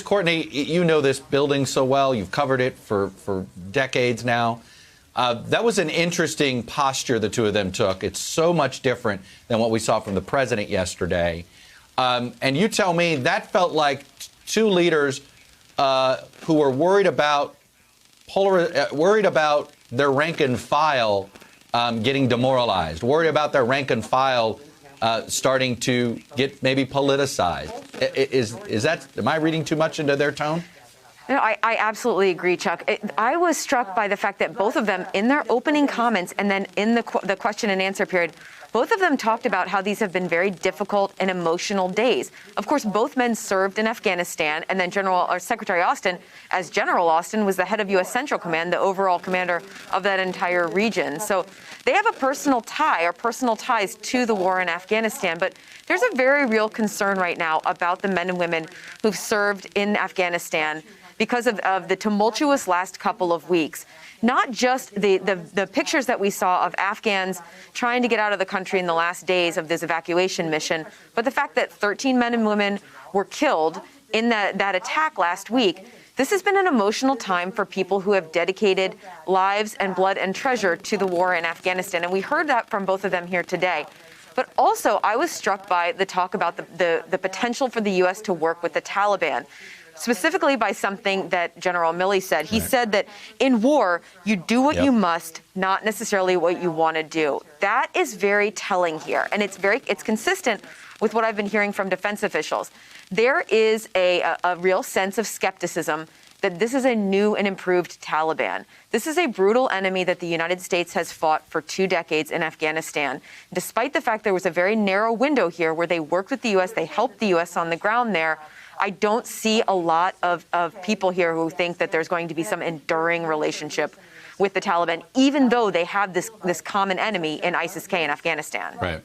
Courtney, you know this building so well. You've covered it for decades now. That was an interesting posture the two of them took. It's so much different than what we saw from the president yesterday. And you tell me that felt like two leaders who were worried about their rank and file getting demoralized, worried about their rank and file starting to get maybe politicized. Am I reading too much into their tone? No, I absolutely agree, Chuck. I was struck by the fact that both of them, in their opening comments and then in the question and answer period, both of them talked about how these have been very difficult and emotional days. Of course, both men served in Afghanistan, and then Secretary Austin, as General Austin, was the head of U.S. Central Command, the overall commander of that entire region. So they have a personal tie or personal ties to the war in Afghanistan. But there's a very real concern right now about the men and women who've served in Afghanistan because of the tumultuous last couple of weeks. Not just the pictures that we saw of Afghans trying to get out of the country in the last days of this evacuation mission, but the fact that 13 men and women were killed in that attack last week. This has been an emotional time for people who have dedicated lives and blood and treasure to the war in Afghanistan. And we heard that from both of them here today. But also, I was struck by the talk about the potential for the U.S. to work with the Taliban, specifically by something that General Milley said. He said that in war, you do what you must, not necessarily what you want to do. That is very telling here, and it's consistent with what I've been hearing from defense officials. There is a real sense of skepticism that this is a new and improved Taliban. This is a brutal enemy that the United States has fought for 2 decades in Afghanistan. Despite the fact there was a very narrow window here where they worked with the U.S., they helped the U.S. on the ground there, I don't see a lot of people here who think that there's going to be some enduring relationship with the Taliban, even though they have this common enemy in ISIS-K in Afghanistan. Right.